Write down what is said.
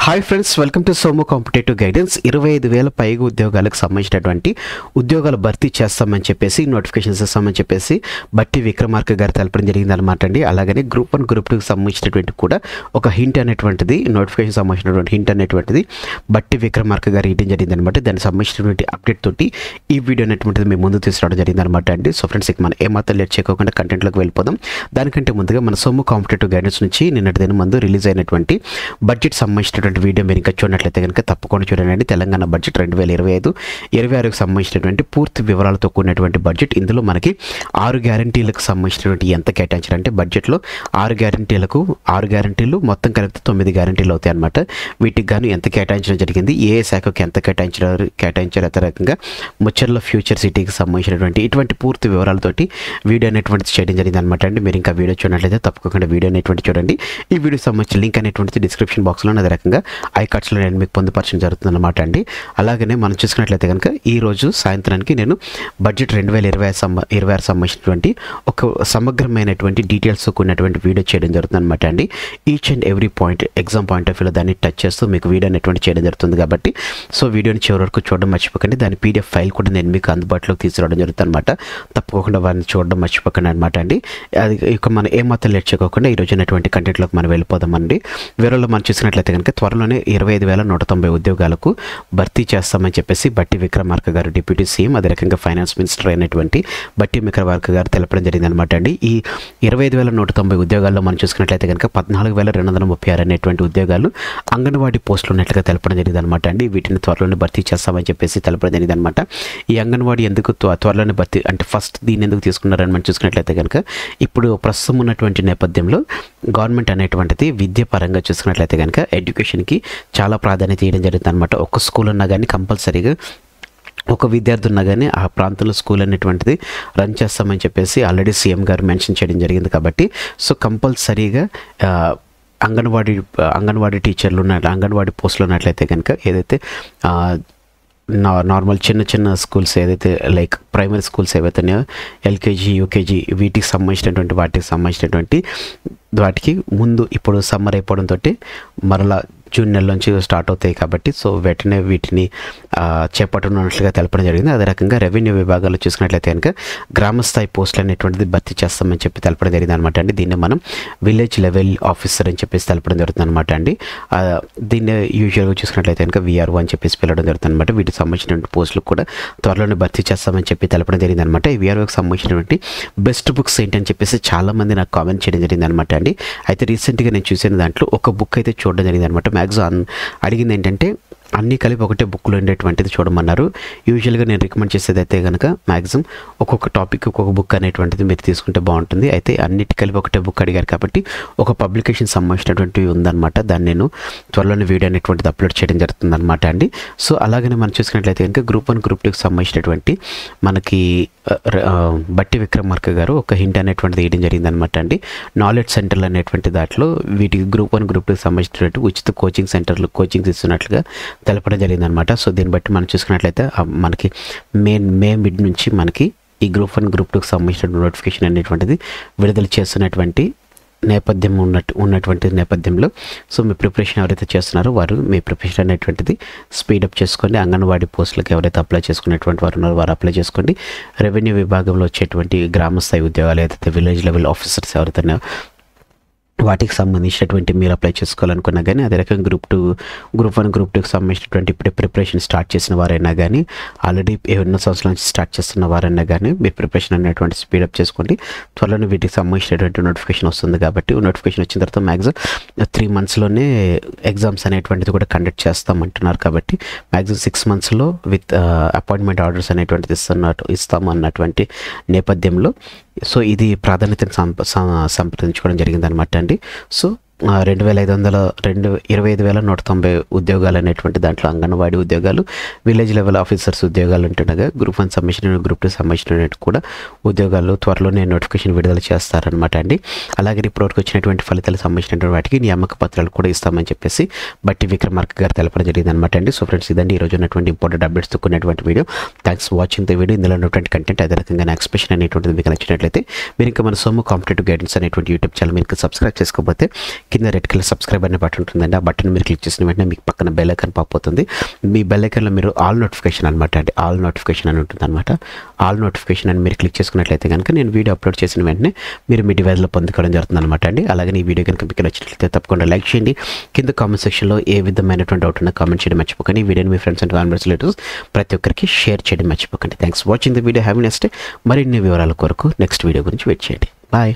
Hi friends, welcome to Somu competitive guidance. 25,000 పైగా ఉద్యోగాలకు సంబంధించినటువంటి ఉద్యోగాలు భర్తీ చేస్తామని చెప్పేసి నోటిఫికేషన్స్ ఇస్తామని చెప్పేసి బట్టి విక్రమార్క గారు తెలపడం జరిగింది అనమాట అండి. అలాగనే గ్రూప్ 1 గ్రూప్ 2కి సంబంధించినటువంటి కూడా ఒక హింట్ అనేటువంటిది, నోటిఫికేషన్ సంబంధించినటువంటి హింట్ అనేటువంటిది బట్టి విక్రమార్క గారు ఇవ్వడం జరిగింది అనమాట. దానికి సంబంధించినటువంటి అప్డేట్ తోటి ఈ వీడియో అనేటువంటిది మేము ముందు తీసుకురావడం జరిగింది అనమాట అండి. సో ఫ్రెండ్స్, ఇక మనం ఏమాత్రం లేట్ చేయకుండా కంటెంట్లోకి వెళ్ళిపోదాం. దానికంటే ముందుగా మన సోము కాంపిటేటివ్ గైడెన్స్ నుంచి నిన్నటి దిన ముందు రిలీజ్ అయినటువంటి బడ్జెట్ సంబంధించినటువంటి వీడియో మీరు ఇంకా చూడనట్లయితే కనుక తప్పకుండా చూడండి. తెలంగాణ బడ్జెట్ 2025-26కు సంబంధించినటువంటి పూర్తి వివరాలతో కూడినటువంటి బడ్జెట్. ఇందులో మనకి 6 గ్యారంటీలకు సంబంధించినటువంటి ఎంత కేటాయించారంటే బడ్జెట్లో 6 గ్యారంటీలు మొత్తం కలిపితే 9 గ్యారంటీలు అవుతాయి అనమాట. వీటికి గాను ఎంత కేటాయించడం జరిగింది, ఏ శాఖకు ఎంత కేటాయించారు అదే రకంగా ముచ్చర్ల ఫ్యూచర్ సిటీకి సంబంధించినటువంటి ఇటువంటి పూర్తి వివరాలతోటి వీడియో అనేటువంటిది చేయడం జరిగింది అనమాట అండి. మీరు ఇంకా వీడియో చూడనట్లయితే తప్పకుండా వీడియో అనేటువంటి చూడండి. ఈ వీడియోకి సంబంధించిన లింక్ అనేటువంటిది డిస్క్రిప్షన్ బాక్స్లో అదే రకంగా ఐకార్డ్స్లో నేను మీకు పొందుపరచడం జరుగుతుంది అనమాట అండి. అలాగనే మనం చూసుకున్నట్లయితే కనుక ఈరోజు సాయంత్రానికి నేను బడ్జెట్ 2026 సంబంధించినటువంటి ఒక సమగ్రమైనటువంటి డీటెయిల్స్ కూడినటువంటి వీడియో చేయడం జరుగుతుంది అనమాట అండి. Each and every point exam point of వ్యూలో దాన్ని టచ్ చేస్తూ మీకు వీడియో అనేటువంటి చేయడం జరుగుతుంది కాబట్టి సో వీడియోని చివరి వరకు చూడడం మర్చిపోకండి. దాని పీడిఎఫ్ ఫైల్ కూడా నేను మీకు అందుబాటులోకి తీసుకురావడం జరుగుతుంది అనమాట. తప్పకుండా వారిని చూడడం మర్చిపోకండి అనమాట అండి. అది ఇక మనం ఏమాత్రం లేట్ చేయకుండా ఈరోజు అనేటువంటి కంటెంట్లోకి మనం వెళ్ళిపోదామండి. వివరాల్లో మనం చూసినట్లయితే కనుక త్వరలోనే 25,190 ఉద్యోగాలకు భర్తీ చేస్తామని చెప్పేసి బట్టి విక్రమార్క గారు డిప్యూటీ సీఎం అదే రకంగా ఫైనాన్స్ మినిస్టర్ అయినటువంటి బట్టి విక్రమార్క గారు తెలపడం జరిగింది అనమాట అండి. ఈ 25,190 ఉద్యోగాల్లో మనం చూసుకున్నట్లయితే కనుక 14,236 అనేటువంటి ఉద్యోగాలు అంగన్వాడీ పోస్టులు ఉన్నట్లుగా తెలపడం జరిగింది అనమాట అండి. వీటిని త్వరలోనే భర్తీ చేస్తామని చెప్పేసి తెలపడం జరిగింది అనమాట. ఈ అంగన్వాడీ ఎందుకు త్వరలోనే భర్తీ అంటే ఫస్ట్ దీన్ని ఎందుకు తీసుకున్నారని మనం చూసుకున్నట్లయితే కనుక ఇప్పుడు ప్రస్తుతం ఉన్నటువంటి నేపథ్యంలో గవర్నమెంట్ అనేటువంటిది విద్య పరంగా చూసుకున్నట్లయితే కనుక ఎడ్యుకేషన్కి చాలా ప్రాధాన్యత ఇవ్వడం జరుగుతుంది అనమాట. ఒక స్కూల్ ఉన్నా కానీ కంపల్సరీగా ఒక విద్యార్థి ఉన్నా కానీ ఆ ప్రాంతంలో స్కూల్ అనేటువంటిది రన్ చేస్తామని చెప్పేసి ఆల్రెడీ సీఎం గారు మెన్షన్ చేయడం జరిగింది కాబట్టి సో కంపల్సరీగా అంగన్వాడీ టీచర్లు అంగన్వాడీ పోస్టులు ఉన్నట్లయితే కనుక ఏదైతే నార్మల్ చిన్న స్కూల్స్ ఏదైతే లైక్ ప్రైమరీ స్కూల్స్ ఏవైతున్నాయో ఎల్కేజీ యూకేజీ వాటికి సంబంధించినటువంటి వాటికి ముందు ఇప్పుడు సమ్మర్ అయిపోవడంతో మరలా జూన్ నెల నుంచి స్టార్ట్ అవుతాయి కాబట్టి సో వెంటనే వీటిని చేపట్టనున్నట్లుగా తెలపడం జరిగింది. అదే రకంగా రెవెన్యూ విభాగాల్లో చూసుకున్నట్లయితే కనుక గ్రామస్థాయి పోస్టులు అనేటువంటిది భర్తీ చేస్తామని చెప్పి తెలపడం జరిగింది అనమాట అండి. దీన్ని మనం విలేజ్ లెవెల్ ఆఫీసర్ అని చెప్పేసి తెలపడం జరుగుతుంది అనమాట అండి. దీన్ని యూజువల్గా చూసుకున్నట్లయితే కనుక VRO అని చెప్పేసి పిలవడం జరుగుతుంది అనమాట. వీటికి సంబంధించినటువంటి పోస్టులు కూడా త్వరలోనే భర్తీ చేస్తామని చెప్పి తెలపడం జరిగింది అనమాట. ఈ VROకి సంబంధించినటువంటి బెస్ట్ బుక్స్ ఏంటని చెప్పేసి చాలామంది నాకు కామెంట్ చేయడం జరిగింది అనమాట అండి. అయితే రీసెంట్గా నేను చూసిన దాంట్లో ఒక బుక్ అయితే చూడడం జరిగింది అనమాట. మ్యాక్సిమం అడిగింది ఏంటంటే అన్నీ కలిపి ఒకటే బుక్లో ఉండేటువంటిది చూడమన్నారు. యూజువల్గా నేను రికమెండ్ చేసేది అయితే కనుక మ్యాక్సిమం ఒక్కొక్క టాపిక్ ఒక్కొక్క బుక్ అనేటువంటిది మీరు తీసుకుంటే బాగుంటుంది. అయితే అన్నిటి కలిపి ఒకటే బుక్ అడిగారు కాబట్టి ఒక పబ్లికేషన్ సంబంధించినటువంటివి ఉందన్నమాట. దాన్ని నేను త్వరలోనే వీడియో అనేటువంటిది అప్లోడ్ చేయడం జరుగుతుంది అనమాట అండి. సో అలాగనే మనం చూసుకున్నట్లయితే కనుక గ్రూప్ 1 గ్రూప్ 2కి సంబంధించినటువంటి మనకి బట్టి విక్రమార్క గారు ఒక హింట్ అనేటువంటిది వేయడం జరిగింది అనమాట అండి. నాలెడ్జ్ సెంటర్లు అనేటువంటి దాంట్లో వీటికి గ్రూప్ 1 గ్రూప్ 2కి సంబంధించినటువంటి ఉచిత కోచింగ్ సెంటర్లు కోచింగ్స్ ఇస్తున్నట్లుగా తెలపడం జరిగింది అనమాట. సో దీన్ని బట్టి మనం చూసుకున్నట్లయితే మనకి మే మిడ్ నుంచి మనకి ఈ గ్రూప్ 1 గ్రూప్ 2కి సంబంధించిన నోటిఫికేషన్ అనేటువంటిది విడుదల చేస్తున్నటువంటి ఉన్నటువంటి నేపథ్యంలో సో మీ ప్రిపరేషన్ ఎవరైతే చేస్తున్నారో వారు మీ ప్రిపరేషన్ అనేటువంటిది స్పీడప్ చేసుకోండి. అంగన్వాడీ పోస్టులకు ఎవరైతే అప్లై చేసుకునేటువంటి వారు ఉన్నారో వారు అప్లై చేసుకోండి. రెవెన్యూ విభాగంలో వచ్చేటువంటి గ్రామస్థాయి ఉద్యోగాలు ఏదైతే విలేజ్ లెవెల్ ఆఫీసర్స్ ఎవరైతే వాటికి సంబంధించినటువంటి మీరు అప్లై చేసుకోవాలనుకున్నా కానీ అదే రకంగా గ్రూప్ 1 గ్రూప్ 2కి సంబంధించినటువంటి ఇప్పుడే ప్రిపరేషన్ స్టార్ట్ చేసిన వారైనా కానీ ఆల్రెడీ ఎన్నో సంవత్సరాల నుంచి స్టార్ట్ చేస్తున్న వారైనా కానీ మీ ప్రిపరేషన్ అనేటువంటి స్పీడప్ చేసుకోండి. త్వరలోనే వీటికి సంబంధించినటువంటి నోటిఫికేషన్ వస్తుంది కాబట్టి నోటిఫికేషన్ వచ్చిన తర్వాత మ్యాక్సిమం 3 monthsలోనే ఎగ్జామ్స్ అనేటువంటిది కూడా కండక్ట్ చేస్తామంటున్నారు కాబట్టి మ్యాక్సిమం 6 monthsలో విత్ అపాయింట్మెంట్ ఆర్డర్స్ అనేటువంటిది ఇస్తాము అన్నటువంటి నేపథ్యంలో సో ఇది ప్రాధాన్యతను సంప్రదించుకోవడం జరిగింది అనమాట అండి. సో 25,190 ఉద్యోగాలు అనేటువంటి దాంట్లో అంగన్వాడీ ఉద్యోగాలు విలేజ్ లెవెల్ ఆఫీసర్స్ ఉద్యోగాలు ఉంటుండగా గ్రూప్ 1 సంబంధించిన గ్రూప్ 2 సంబంధించిన కూడా ఉద్యోగాలు త్వరలోనే నోటిఫికేషన్ విడుదల చేస్తారనమాట అండి. అలాగే ఇప్పటివరకు వచ్చినటువంటి ఫలితాలకు సంబంధించినటువంటి వాటికి నియామక పత్రాలు కూడా ఇస్తామని చెప్పేసి బట్టి విక్రమార్క గారు తెలపడం జరిగింది అనమాట అండి. సో ఫ్రెండ్స్, ఇదండి ఈరోజు ఉన్నటువంటి ఇంపార్టెంట్ అప్డేట్స్ తక్కున్నటువంటి video. Thanks for watching the video. ఇందులో ఉన్నటువంటి కంటెంట్ అదే రకంగా నా ఎక్స్ప్రెషన్ అనేటువంటిది మీకు నచ్చినట్లయితే మీరు ఇంకా మన సోము కాంపిటేటివ్ గైడెన్స్ అనేటువంటి యూట్యూబ్ ఛానల్ మీకు సబ్స్క్రైబ్ చేసుకోకపోతే కింద రెడ్ కలర్ సబ్స్క్రైబ్ అనే బటన్ ఉంటుందండి. ఆ బటన్ మీరు క్లిక్ చేసిన వెంటనే మీకు పక్కన బెల్ ఐకాన్ పాప్ అవుతుంది. మీ బెల్ ఐకాన్లో మీరు ఆల్ నోటిఫికేషన్ అనమాట అండి, ఆల్ నోటిఫికేషన్ అని ఉంటుంది అనమాట. ఆల్ నోటిఫికేషన్ అని మీరు క్లిక్ చేసుకున్నట్లయితే కనుక నేను వీడియో అప్లోడ్ చేసిన వెంటనే మీరు మీ డివైస్లో పొందుకోవడం జరుగుతుంది అనమాట అండి. అలాగే ఈ వీడియో కనుక మీకు నచ్చినట్లయితే తప్పకుండా లైక్ చేయండి. కింద కామెంట్ సెక్షన్లో ఏ విధమైనటువంటి డౌట్ ఉన్నా కామెంట్ చేయడం మర్చిపోకండి. ఈ వీడియోని మీ ఫ్రెండ్స్ అండ్ ఫ్యామిలీస్ రిలేటివ్స్ ప్రతి ఒక్కరికి షేర్ చేయడం మర్చిపోకండి. Thanks for watching the video. Have a nice day. మరిన్ని వివరాల కొరకు నెక్స్ట్ వీడియో గురించి వెయిట్ చేయండి. బాయ్.